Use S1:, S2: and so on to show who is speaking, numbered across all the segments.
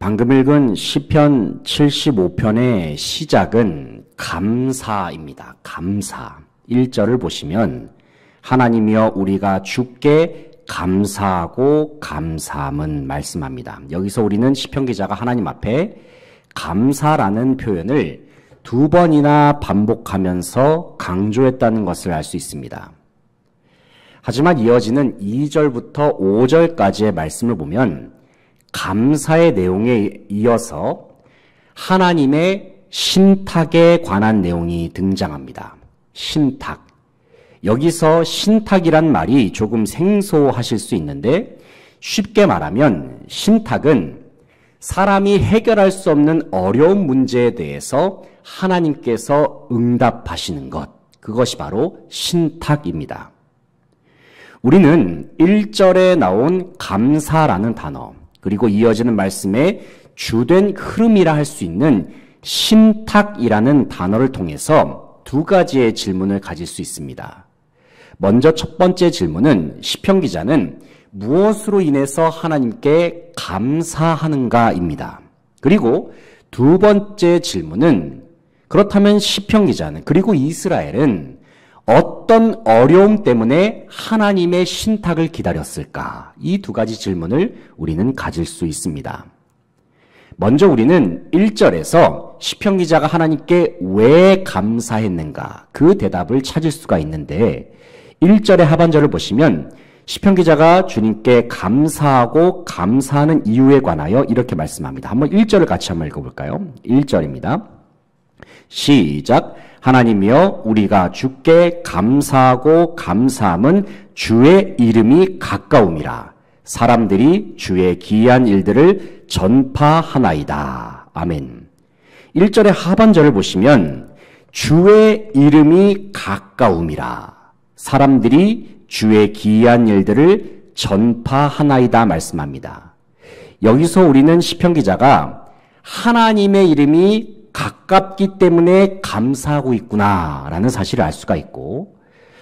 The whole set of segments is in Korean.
S1: 방금 읽은 시편 75편의 시작은 감사입니다. 감사. 1절을 보시면 하나님이여 우리가 주께 감사하고 감사함은 말씀합니다. 여기서 우리는 시편 기자가 하나님 앞에 감사라는 표현을 2번이나 반복하면서 강조했다는 것을 알 수 있습니다. 하지만 이어지는 2절부터 5절까지의 말씀을 보면 감사의 내용에 이어서 하나님의 신탁에 관한 내용이 등장합니다. 신탁. 여기서 신탁이란 말이 조금 생소하실 수 있는데 쉽게 말하면 신탁은 사람이 해결할 수 없는 어려운 문제에 대해서 하나님께서 응답하시는 것. 그것이 바로 신탁입니다. 우리는 1절에 나온 감사라는 단어, 그리고 이어지는 말씀에 주된 흐름이라 할 수 있는 신탁이라는 단어를 통해서 2가지의 질문을 가질 수 있습니다. 먼저 첫 번째 질문은 시편 기자는 무엇으로 인해서 하나님께 감사하는가입니다. 그리고 2번째 질문은 그렇다면 시편 기자는 그리고 이스라엘은 어떤 어려움 때문에 하나님의 신탁을 기다렸을까? 이 2가지 질문을 우리는 가질 수 있습니다. 먼저 우리는 1절에서 시편 기자가 하나님께 왜 감사했는가? 그 대답을 찾을 수가 있는데 1절의 하반절을 보시면 시편 기자가 주님께 감사하고 감사하는 이유에 관하여 이렇게 말씀합니다. 한번 1절을 같이 한번 읽어볼까요? 1절입니다. 시작. 하나님이여 우리가 주께 감사하고 감사함은 주의 이름이 가까움이라. 사람들이 주의 기이한 일들을 전파하나이다. 아멘. 1절의 하반절을 보시면 주의 이름이 가까움이라. 사람들이 주의 기이한 일들을 전파하나이다 말씀합니다. 여기서 우리는 시편 기자가 하나님의 이름이 가깝기 때문에 감사하고 있구나라는 사실을 알 수가 있고,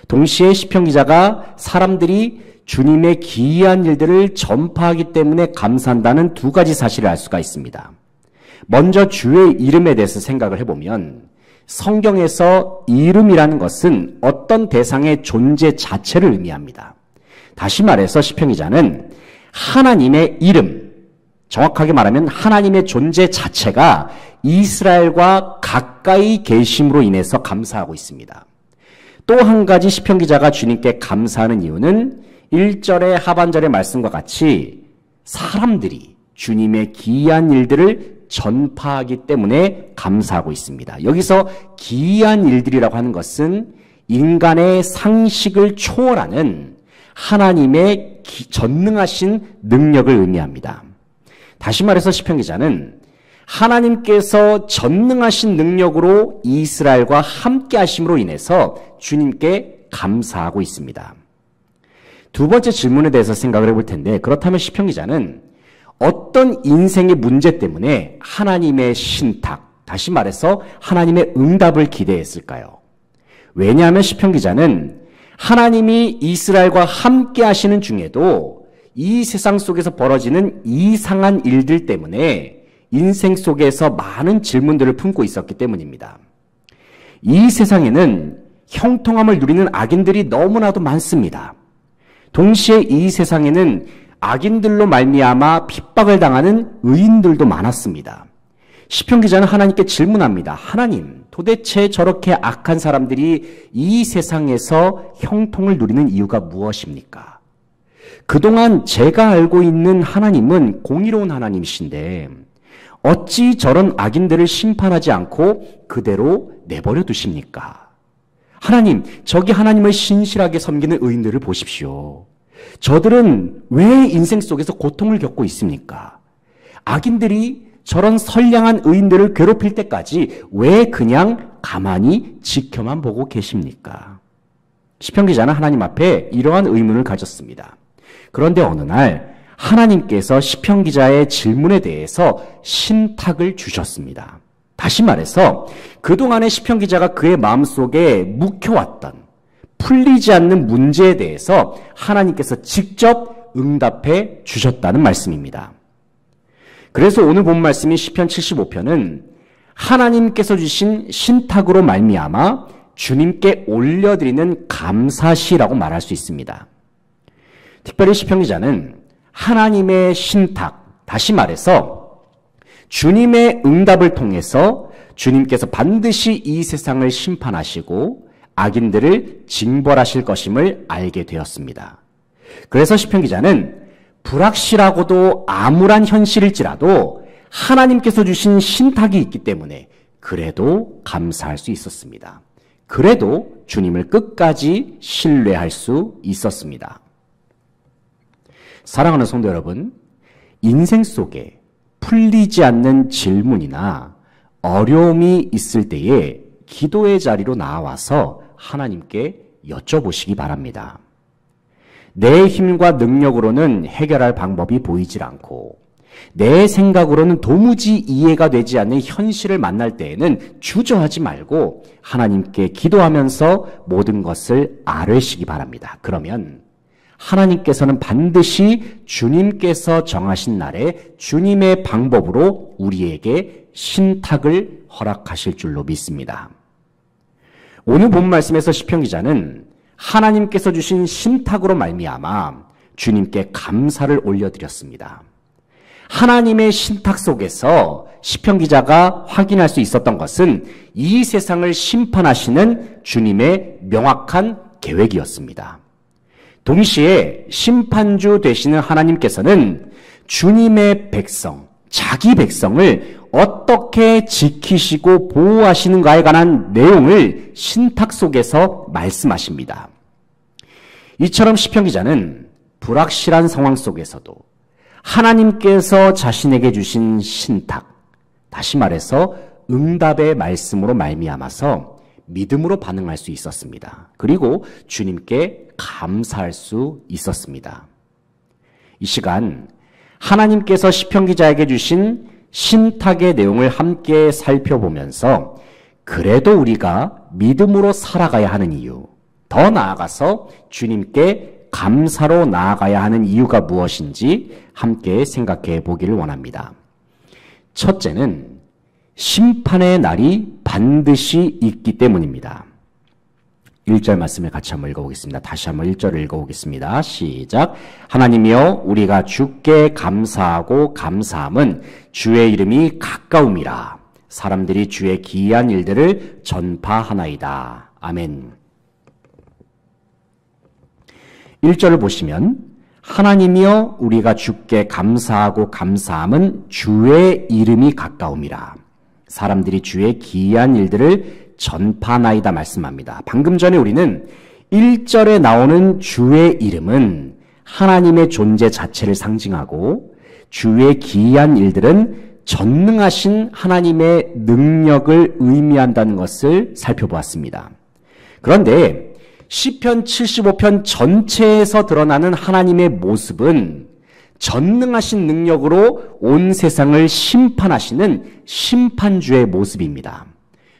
S1: 동시에 시편 기자가 사람들이 주님의 기이한 일들을 전파하기 때문에 감사한다는 2가지 사실을 알 수가 있습니다. 먼저 주의 이름에 대해서 생각을 해보면 성경에서 이름이라는 것은 어떤 대상의 존재 자체를 의미합니다. 다시 말해서 시편 기자는 하나님의 이름, 정확하게 말하면 하나님의 존재 자체가 이스라엘과 가까이 계심으로 인해서 감사하고 있습니다. 또 한 가지 시편 기자가 주님께 감사하는 이유는 1절의 하반절의 말씀과 같이 사람들이 주님의 기이한 일들을 전파하기 때문에 감사하고 있습니다. 여기서 기이한 일들이라고 하는 것은 인간의 상식을 초월하는 하나님의 전능하신 능력을 의미합니다. 다시 말해서 시편 기자는 하나님께서 전능하신 능력으로 이스라엘과 함께 하심으로 인해서 주님께 감사하고 있습니다. 2번째 질문에 대해서 생각을 해볼 텐데, 그렇다면 시편 기자는 어떤 인생의 문제 때문에 하나님의 신탁, 다시 말해서 하나님의 응답을 기대했을까요? 왜냐하면 시편 기자는 하나님이 이스라엘과 함께 하시는 중에도 이 세상 속에서 벌어지는 이상한 일들 때문에 인생 속에서 많은 질문들을 품고 있었기 때문입니다. 이 세상에는 형통함을 누리는 악인들이 너무나도 많습니다. 동시에 이 세상에는 악인들로 말미암아 핍박을 당하는 의인들도 많았습니다. 시편 기자는 하나님께 질문합니다. 하나님, 도대체 저렇게 악한 사람들이 이 세상에서 형통을 누리는 이유가 무엇입니까? 그동안 제가 알고 있는 하나님은 공의로운 하나님이신데 어찌 저런 악인들을 심판하지 않고 그대로 내버려 두십니까? 하나님, 저기 하나님을 신실하게 섬기는 의인들을 보십시오. 저들은 왜 인생 속에서 고통을 겪고 있습니까? 악인들이 저런 선량한 의인들을 괴롭힐 때까지 왜 그냥 가만히 지켜만 보고 계십니까? 시편 기자는 하나님 앞에 이러한 의문을 가졌습니다. 그런데 어느 날 하나님께서 시편 기자의 질문에 대해서 신탁을 주셨습니다. 다시 말해서 그동안의 시편 기자가 그의 마음속에 묵혀왔던 풀리지 않는 문제에 대해서 하나님께서 직접 응답해 주셨다는 말씀입니다. 그래서 오늘 본 말씀인 시편 75편은 하나님께서 주신 신탁으로 말미암아 주님께 올려드리는 감사시라고 말할 수 있습니다. 특별히 시편 기자는 하나님의 신탁, 다시 말해서 주님의 응답을 통해서 주님께서 반드시 이 세상을 심판하시고 악인들을 징벌하실 것임을 알게 되었습니다. 그래서 시편 기자는 불확실하고도 암울한 현실일지라도 하나님께서 주신 신탁이 있기 때문에 그래도 감사할 수 있었습니다. 그래도 주님을 끝까지 신뢰할 수 있었습니다. 사랑하는 성도 여러분, 인생 속에 풀리지 않는 질문이나 어려움이 있을 때에 기도의 자리로 나와서 하나님께 여쭤보시기 바랍니다. 내 힘과 능력으로는 해결할 방법이 보이질 않고 내 생각으로는 도무지 이해가 되지 않는 현실을 만날 때에는 주저하지 말고 하나님께 기도하면서 모든 것을 아뢰시기 바랍니다. 그러면 하나님께서는 반드시 주님께서 정하신 날에 주님의 방법으로 우리에게 신탁을 허락하실 줄로 믿습니다. 오늘 본 말씀에서 시편 기자는 하나님께서 주신 신탁으로 말미암아 주님께 감사를 올려드렸습니다. 하나님의 신탁 속에서 시편 기자가 확인할 수 있었던 것은 이 세상을 심판하시는 주님의 명확한 계획이었습니다. 동시에 심판주 되시는 하나님께서는 주님의 백성, 자기 백성을 어떻게 지키시고 보호하시는가에 관한 내용을 신탁 속에서 말씀하십니다. 이처럼 시편 기자는 불확실한 상황 속에서도 하나님께서 자신에게 주신 신탁, 다시 말해서 응답의 말씀으로 말미암아서 믿음으로 반응할 수 있었습니다. 그리고 주님께 감사할 수 있었습니다. 이 시간 하나님께서 시편 기자에게 주신 신탁의 내용을 함께 살펴보면서 그래도 우리가 믿음으로 살아가야 하는 이유, 더 나아가서 주님께 감사로 나아가야 하는 이유가 무엇인지 함께 생각해 보기를 원합니다. 첫째는 심판의 날이 반드시 있기 때문입니다. 1절 말씀을 같이 한번 읽어보겠습니다. 다시 한번 1절을 읽어보겠습니다. 시작. 하나님이여 우리가 주께 감사하고 감사함은 주의 이름이 가까움이라. 사람들이 주의 기이한 일들을 전파하나이다. 아멘. 1절을 보시면 하나님이여 우리가 주께 감사하고 감사함은 주의 이름이 가까움이라. 사람들이 주의 기이한 일들을 전파하나이다 말씀합니다. 방금 전에 우리는 1절에 나오는 주의 이름은 하나님의 존재 자체를 상징하고 주의 기이한 일들은 전능하신 하나님의 능력을 의미한다는 것을 살펴보았습니다. 그런데 시편 75편 전체에서 드러나는 하나님의 모습은 전능하신 능력으로 온 세상을 심판하시는 심판주의 모습입니다.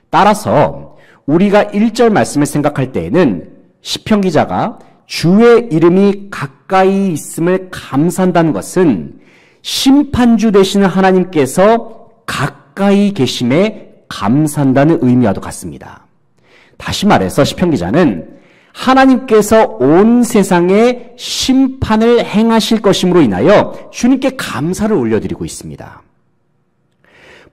S1: 따라서 우리가 1절 말씀을 생각할 때에는 시편 기자가 주의 이름이 가까이 있음을 감사한다는 것은 심판주 되시는 하나님께서 가까이 계심에 감사한다는 의미와도 같습니다. 다시 말해서 시편 기자는 하나님께서 온 세상에 심판을 행하실 것임으로 인하여 주님께 감사를 올려드리고 있습니다.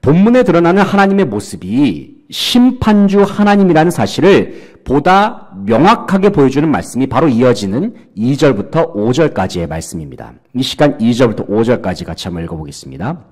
S1: 본문에 드러나는 하나님의 모습이 심판주 하나님이라는 사실을 보다 명확하게 보여주는 말씀이 바로 이어지는 2절부터 5절까지의 말씀입니다. 이 시간 2절부터 5절까지 같이 한번 읽어보겠습니다.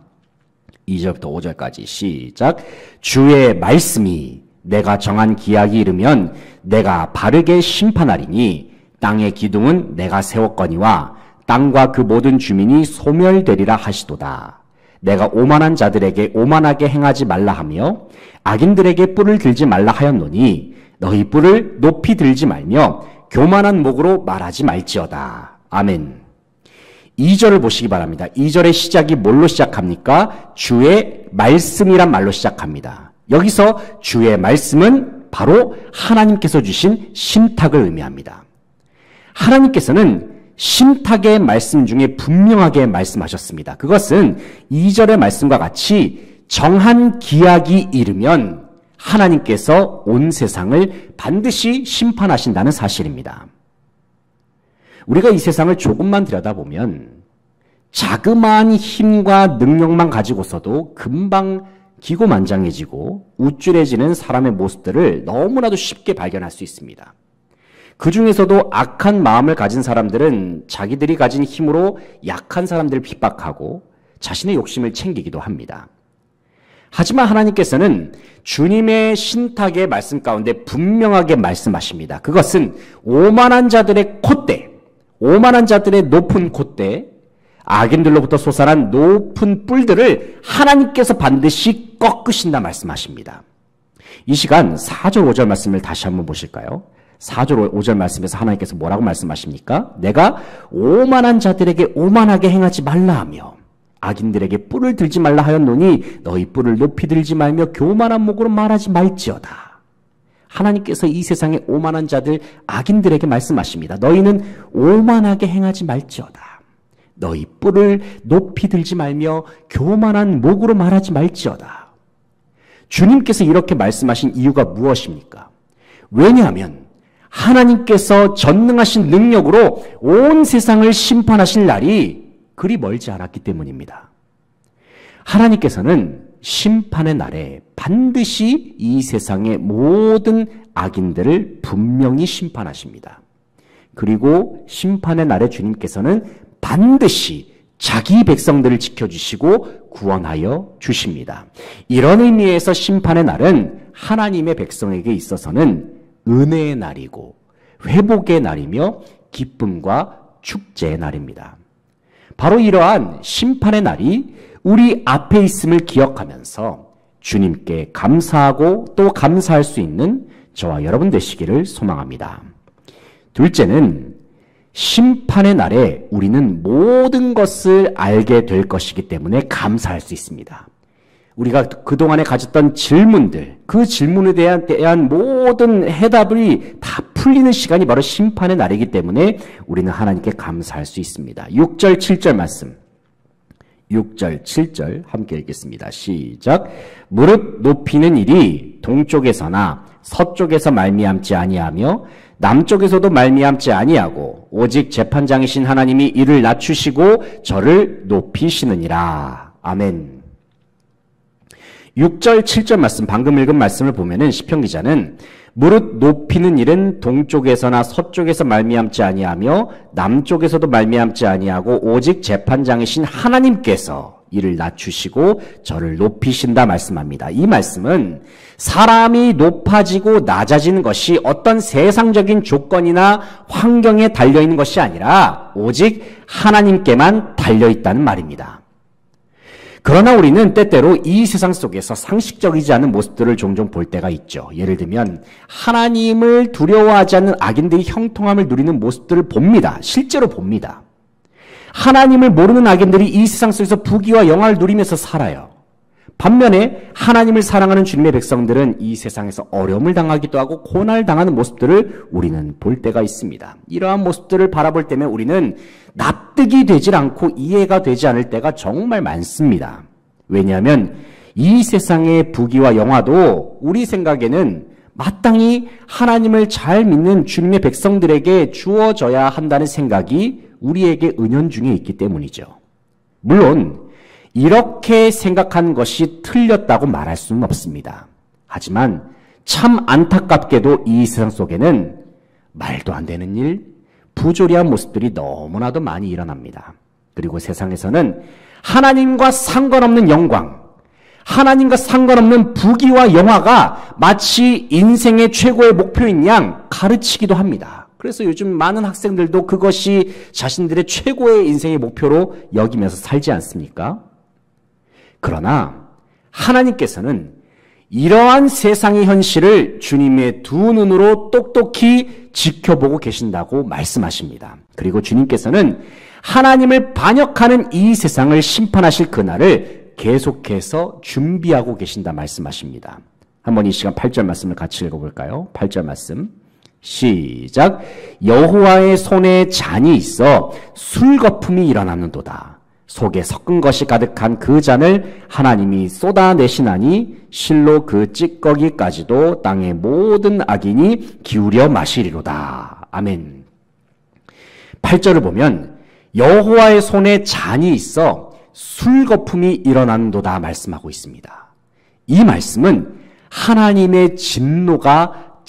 S1: 2절부터 5절까지 시작. 주의 말씀이 내가 정한 기약이 이르면 내가 바르게 심판하리니 땅의 기둥은 내가 세웠거니와 땅과 그 모든 주민이 소멸되리라 하시도다. 내가 오만한 자들에게 오만하게 행하지 말라 하며 악인들에게 뿔을 들지 말라 하였노니 너희 뿔을 높이 들지 말며 교만한 목으로 말하지 말지어다. 아멘. 2절을 보시기 바랍니다. 2절의 시작이 뭘로 시작합니까? 주의 말씀이란 말로 시작합니다. 여기서 주의 말씀은 바로 하나님께서 주신 신탁을 의미합니다. 하나님께서는 신탁의 말씀 중에 분명하게 말씀하셨습니다. 그것은 2절의 말씀과 같이 정한 기약이 이르면 하나님께서 온 세상을 반드시 심판하신다는 사실입니다. 우리가 이 세상을 조금만 들여다보면 자그마한 힘과 능력만 가지고서도 금방 기고만장해지고 우쭐해지는 사람의 모습들을 너무나도 쉽게 발견할 수 있습니다. 그 중에서도 악한 마음을 가진 사람들은 자기들이 가진 힘으로 약한 사람들을 핍박하고 자신의 욕심을 챙기기도 합니다. 하지만 하나님께서는 주님의 신탁의 말씀 가운데 분명하게 말씀하십니다. 그것은 오만한 자들의 콧대, 오만한 자들의 높은 콧대, 악인들로부터 솟아난 높은 뿔들을 하나님께서 반드시 꺾으신다 말씀하십니다. 이 시간 4절 5절 말씀을 다시 한번 보실까요? 4절 5절 말씀에서 하나님께서 뭐라고 말씀하십니까? 내가 오만한 자들에게 오만하게 행하지 말라 하며 악인들에게 뿔을 들지 말라 하였노니 너희 뿔을 높이 들지 말며 교만한 목으로 말하지 말지어다. 하나님께서 이 세상의 오만한 자들 악인들에게 말씀하십니다. 너희는 오만하게 행하지 말지어다. 너희 뿔을 높이 들지 말며 교만한 목으로 말하지 말지어다. 주님께서 이렇게 말씀하신 이유가 무엇입니까? 왜냐하면 하나님께서 전능하신 능력으로 온 세상을 심판하실 날이 그리 멀지 않았기 때문입니다. 하나님께서는 심판의 날에 반드시 이 세상의 모든 악인들을 분명히 심판하십니다. 그리고 심판의 날에 주님께서는 반드시 자기 백성들을 지켜주시고 구원하여 주십니다. 이런 의미에서 심판의 날은 하나님의 백성에게 있어서는 은혜의 날이고 회복의 날이며 기쁨과 축제의 날입니다. 바로 이러한 심판의 날이 우리 앞에 있음을 기억하면서 주님께 감사하고 또 감사할 수 있는 저와 여러분 되시기를 소망합니다. 둘째는 심판의 날에 우리는 모든 것을 알게 될 것이기 때문에 감사할 수 있습니다. 우리가 그동안에 가졌던 질문들, 그 질문에 대한 모든 해답이 다 풀리는 시간이 바로 심판의 날이기 때문에 우리는 하나님께 감사할 수 있습니다. 6절, 7절 말씀. 6절, 7절 함께 읽겠습니다. 시작. 무릎 높이는 일이 동쪽에서나 서쪽에서 말미암지 아니하며 남쪽에서도 말미암지 아니하고 오직 재판장이신 하나님이 이를 낮추시고 저를 높이시느니라. 아멘. 6절, 7절 말씀, 방금 읽은 말씀을 보면은 시편 기자는 무릇 높이는 일은 동쪽에서나 서쪽에서 말미암지 아니하며 남쪽에서도 말미암지 아니하고 오직 재판장이신 하나님께서 이를 낮추시고 저를 높이신다 말씀합니다. 이 말씀은 사람이 높아지고 낮아지는 것이 어떤 세상적인 조건이나 환경에 달려있는 것이 아니라 오직 하나님께만 달려있다는 말입니다. 그러나 우리는 때때로 이 세상 속에서 상식적이지 않은 모습들을 종종 볼 때가 있죠. 예를 들면 하나님을 두려워하지 않는 악인들이 형통함을 누리는 모습들을 봅니다. 실제로 봅니다. 하나님을 모르는 악인들이 이 세상 속에서 부귀와 영화를 누리면서 살아요. 반면에 하나님을 사랑하는 주님의 백성들은 이 세상에서 어려움을 당하기도 하고 고난을 당하는 모습들을 우리는 볼 때가 있습니다. 이러한 모습들을 바라볼 때면 우리는 납득이 되질 않고 이해가 되지 않을 때가 정말 많습니다. 왜냐하면 이 세상의 부귀와 영화도 우리 생각에는 마땅히 하나님을 잘 믿는 주님의 백성들에게 주어져야 한다는 생각이 우리에게 은연중에 있기 때문이죠. 물론 이렇게 생각한 것이 틀렸다고 말할 수는 없습니다. 하지만 참 안타깝게도 이 세상 속에는 말도 안 되는 일, 부조리한 모습들이 너무나도 많이 일어납니다. 그리고 세상에서는 하나님과 상관없는 영광, 하나님과 상관없는 부귀와 영화가 마치 인생의 최고의 목표인 양 가르치기도 합니다. 그래서 요즘 많은 학생들도 그것이 자신들의 최고의 인생의 목표로 여기면서 살지 않습니까? 그러나 하나님께서는 이러한 세상의 현실을 주님의 두 눈으로 똑똑히 지켜보고 계신다고 말씀하십니다. 그리고 주님께서는 하나님을 반역하는 이 세상을 심판하실 그날을 계속해서 준비하고 계신다 말씀하십니다. 한번 이 시간 8절 말씀을 같이 읽어볼까요? 8절 말씀 시작. 여호와의 손에 잔이 있어 술거품이 일어나는도다. 속에 섞은 것이 가득한 그 잔을 하나님이 쏟아내시나니 실로 그 찌꺼기까지도 땅의 모든 악인이 기울여 마시리로다. 아멘. 8절을 보면 여호와의 손에 잔이 있어 술거품이 일어난도다 말씀하고 있습니다. 이 말씀은 하나님의 진노가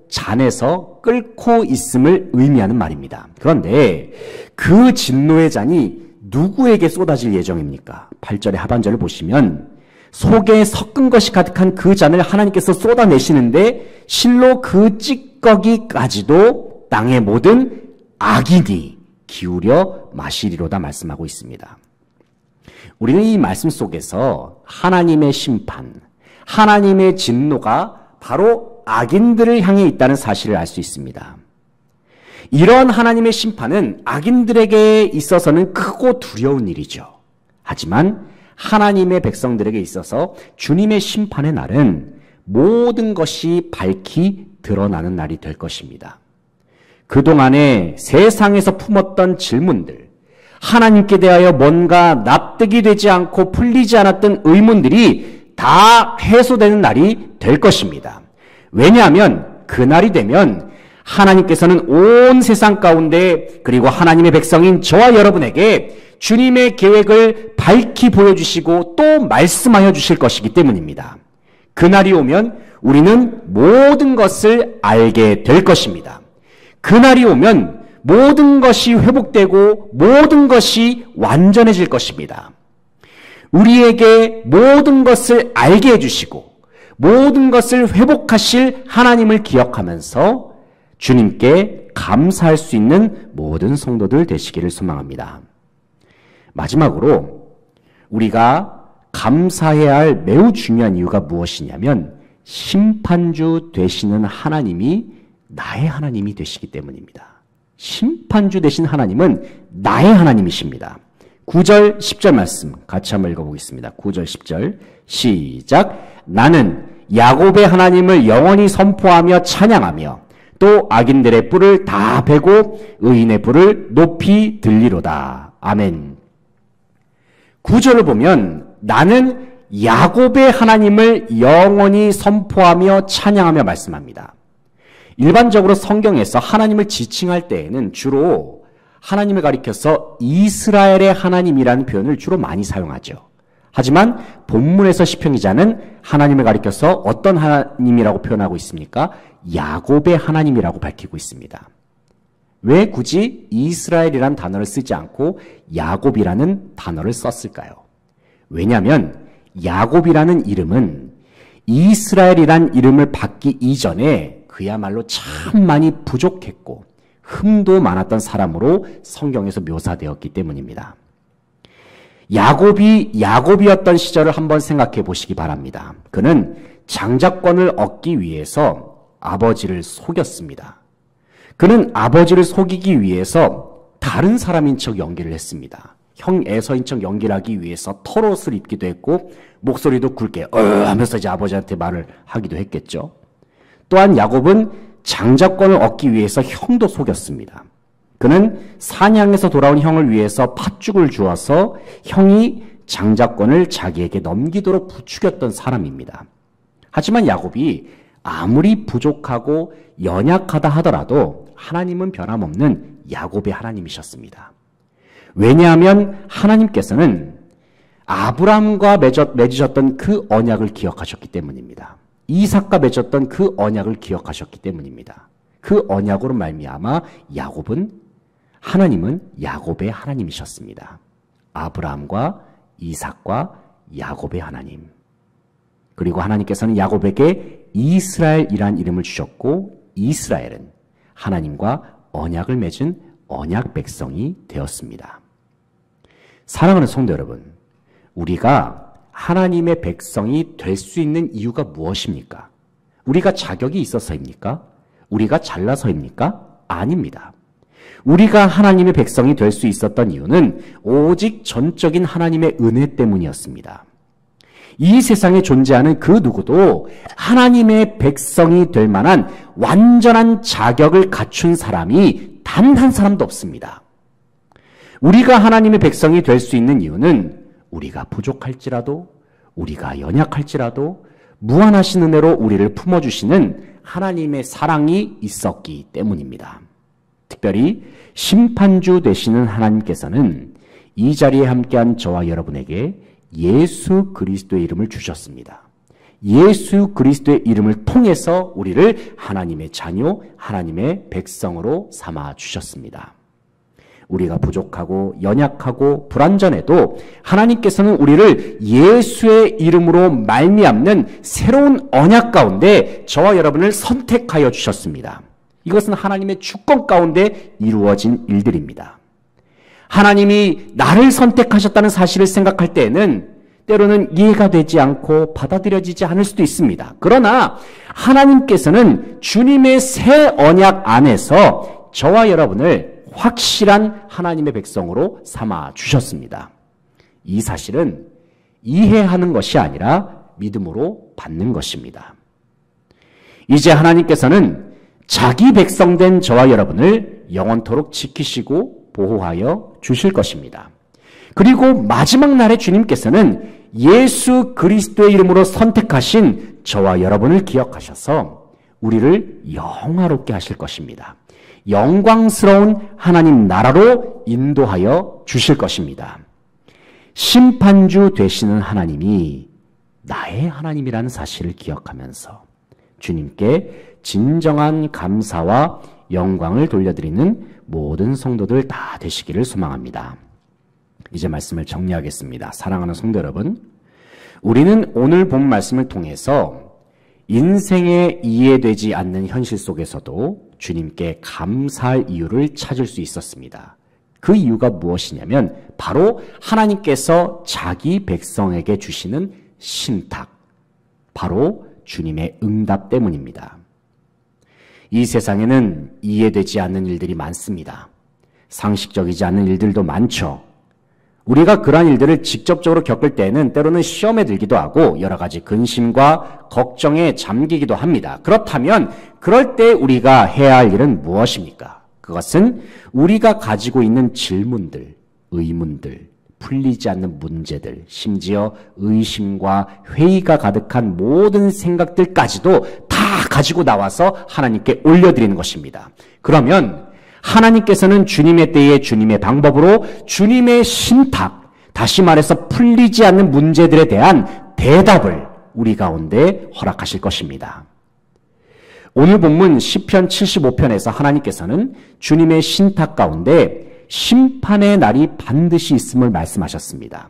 S1: 잔에서 끓고 있음을 의미하는 말입니다. 그런데 그 진노의 잔이 누구에게 쏟아질 예정입니까? 8절의 하반절을 보시면 속에 섞은 것이 가득한 그 잔을 하나님께서 쏟아내시는데 실로 그 찌꺼기까지도 땅의 모든 악인이 기울여 마시리로다 말씀하고 있습니다. 우리는 이 말씀 속에서 하나님의 심판, 하나님의 진노가 바로 악인들을 향해 있다는 사실을 알 수 있습니다. 이런 하나님의 심판은 악인들에게 있어서는 크고 두려운 일이죠. 하지만 하나님의 백성들에게 있어서 주님의 심판의 날은 모든 것이 밝히 드러나는 날이 될 것입니다. 그동안에 세상에서 품었던 질문들, 하나님께 대하여 뭔가 납득이 되지 않고 풀리지 않았던 의문들이 다 해소되는 날이 될 것입니다. 왜냐하면 그날이 되면 하나님께서는 온 세상 가운데 그리고 하나님의 백성인 저와 여러분에게 주님의 계획을 밝히 보여주시고 또 말씀하여 주실 것이기 때문입니다. 그날이 오면 우리는 모든 것을 알게 될 것입니다. 그날이 오면 모든 것이 회복되고 모든 것이 완전해질 것입니다. 우리에게 모든 것을 알게 해주시고 모든 것을 회복하실 하나님을 기억하면서 주님께 감사할 수 있는 모든 성도들 되시기를 소망합니다. 마지막으로 우리가 감사해야 할 매우 중요한 이유가 무엇이냐면 심판주 되시는 하나님이 나의 하나님이 되시기 때문입니다. 심판주 되신 하나님은 나의 하나님이십니다. 9절 10절 말씀 같이 한번 읽어보겠습니다. 9절 10절 시작. 나는 야곱의 하나님을 영원히 선포하며 찬양하며 또 악인들의 뿔을 다 베고 의인의 뿔을 높이 들리로다. 아멘. 9절을 보면 나는 야곱의 하나님을 영원히 선포하며 찬양하며 말씀합니다. 일반적으로 성경에서 하나님을 지칭할 때에는 주로 하나님을 가리켜서 이스라엘의 하나님이라는 표현을 주로 많이 사용하죠. 하지만 본문에서 시편 기자는 하나님을 가리켜서 어떤 하나님이라고 표현하고 있습니까? 야곱의 하나님이라고 밝히고 있습니다. 왜 굳이 이스라엘이라는 단어를 쓰지 않고 야곱이라는 단어를 썼을까요? 왜냐하면 야곱이라는 이름은 이스라엘이란 이름을 받기 이전에 그야말로 참 많이 부족했고 흠도 많았던 사람으로 성경에서 묘사되었기 때문입니다. 야곱이었던 시절을 한번 생각해 보시기 바랍니다. 그는 장자권을 얻기 위해서 아버지를 속였습니다. 그는 아버지를 속이기 위해서 다른 사람인 척 연기를 했습니다. 형 에서인 척 연기를 하기 위해서 털옷을 입기도 했고 목소리도 굵게 하면서 이제 아버지한테 말을 하기도 했겠죠. 또한 야곱은 장자권을 얻기 위해서 형도 속였습니다. 그는 사냥에서 돌아온 형을 위해서 팥죽을 주어서 형이 장자권을 자기에게 넘기도록 부추겼던 사람입니다. 하지만 야곱이 아무리 부족하고 연약하다 하더라도 하나님은 변함없는 야곱의 하나님이셨습니다. 왜냐하면 하나님께서는 아브라함과 맺으셨던 그 언약을 기억하셨기 때문입니다. 이삭과 맺었던 그 언약을 기억하셨기 때문입니다. 그 언약으로 말미암아 하나님은 야곱의 하나님이셨습니다. 아브라함과 이삭과 야곱의 하나님. 그리고 하나님께서는 야곱에게 이스라엘이란 이름을 주셨고 이스라엘은 하나님과 언약을 맺은 언약 백성이 되었습니다. 사랑하는 성도 여러분, 우리가 하나님의 백성이 될 수 있는 이유가 무엇입니까? 우리가 자격이 있어서입니까? 우리가 잘나서입니까? 아닙니다. 우리가 하나님의 백성이 될 수 있었던 이유는 오직 전적인 하나님의 은혜 때문이었습니다. 이 세상에 존재하는 그 누구도 하나님의 백성이 될 만한 완전한 자격을 갖춘 사람이 단 한 사람도 없습니다. 우리가 하나님의 백성이 될 수 있는 이유는 우리가 부족할지라도, 우리가 연약할지라도 무한하신 은혜로 우리를 품어주시는 하나님의 사랑이 있었기 때문입니다. 특별히 심판주 되시는 하나님께서는 이 자리에 함께한 저와 여러분에게 예수 그리스도의 이름을 주셨습니다. 예수 그리스도의 이름을 통해서 우리를 하나님의 자녀, 하나님의 백성으로 삼아 주셨습니다. 우리가 부족하고 연약하고 불완전해도 하나님께서는 우리를 예수의 이름으로 말미암는 새로운 언약 가운데 저와 여러분을 선택하여 주셨습니다. 이것은 하나님의 주권 가운데 이루어진 일들입니다. 하나님이 나를 선택하셨다는 사실을 생각할 때에는 때로는 이해가 되지 않고 받아들여지지 않을 수도 있습니다. 그러나 하나님께서는 주님의 새 언약 안에서 저와 여러분을 확실한 하나님의 백성으로 삼아 주셨습니다. 이 사실은 이해하는 것이 아니라 믿음으로 받는 것입니다. 이제 하나님께서는 자기 백성된 저와 여러분을 영원토록 지키시고 보호하여 주실 것입니다. 그리고 마지막 날에 주님께서는 예수 그리스도의 이름으로 선택하신 저와 여러분을 기억하셔서 우리를 영화롭게 하실 것입니다. 영광스러운 하나님 나라로 인도하여 주실 것입니다. 심판주 되시는 하나님이 나의 하나님이라는 사실을 기억하면서 주님께 진정한 감사와 영광을 돌려드리는 모든 성도들 다 되시기를 소망합니다. 이제 말씀을 정리하겠습니다. 사랑하는 성도 여러분, 우리는 오늘 본 말씀을 통해서 인생에 이해되지 않는 현실 속에서도 주님께 감사할 이유를 찾을 수 있었습니다. 그 이유가 무엇이냐면 바로 하나님께서 자기 백성에게 주시는 신탁, 바로 주님의 응답 때문입니다. 이 세상에는 이해되지 않는 일들이 많습니다. 상식적이지 않은 일들도 많죠. 우리가 그러한 일들을 직접적으로 겪을 때에는 때로는 시험에 들기도 하고 여러 가지 근심과 걱정에 잠기기도 합니다. 그렇다면 그럴 때 우리가 해야 할 일은 무엇입니까? 그것은 우리가 가지고 있는 질문들, 의문들, 풀리지 않는 문제들, 심지어 의심과 회의가 가득한 모든 생각들까지도 다 가지고 나와서 하나님께 올려드리는 것입니다. 그러면 하나님께서는 주님의 때에 주님의 방법으로 주님의 신탁, 다시 말해서 풀리지 않는 문제들에 대한 대답을 우리 가운데 허락하실 것입니다. 오늘 본문 시편 75편에서 하나님께서는 주님의 신탁 가운데 심판의 날이 반드시 있음을 말씀하셨습니다.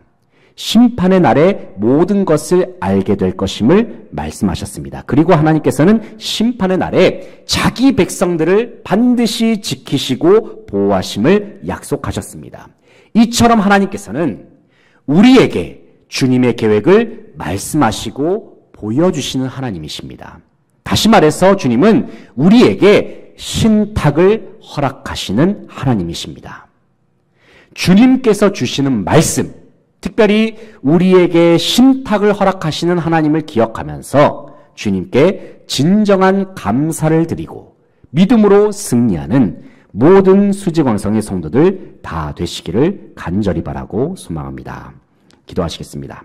S1: 심판의 날에 모든 것을 알게 될 것임을 말씀하셨습니다. 그리고 하나님께서는 심판의 날에 자기 백성들을 반드시 지키시고 보호하심을 약속하셨습니다. 이처럼 하나님께서는 우리에게 주님의 계획을 말씀하시고 보여주시는 하나님이십니다. 다시 말해서 주님은 우리에게 신탁을 허락하시는 하나님이십니다. 주님께서 주시는 말씀, 특별히 우리에게 신탁을 허락하시는 하나님을 기억하면서 주님께 진정한 감사를 드리고 믿음으로 승리하는 모든 수지광성의 성도들 다 되시기를 간절히 바라고 소망합니다. 기도하시겠습니다.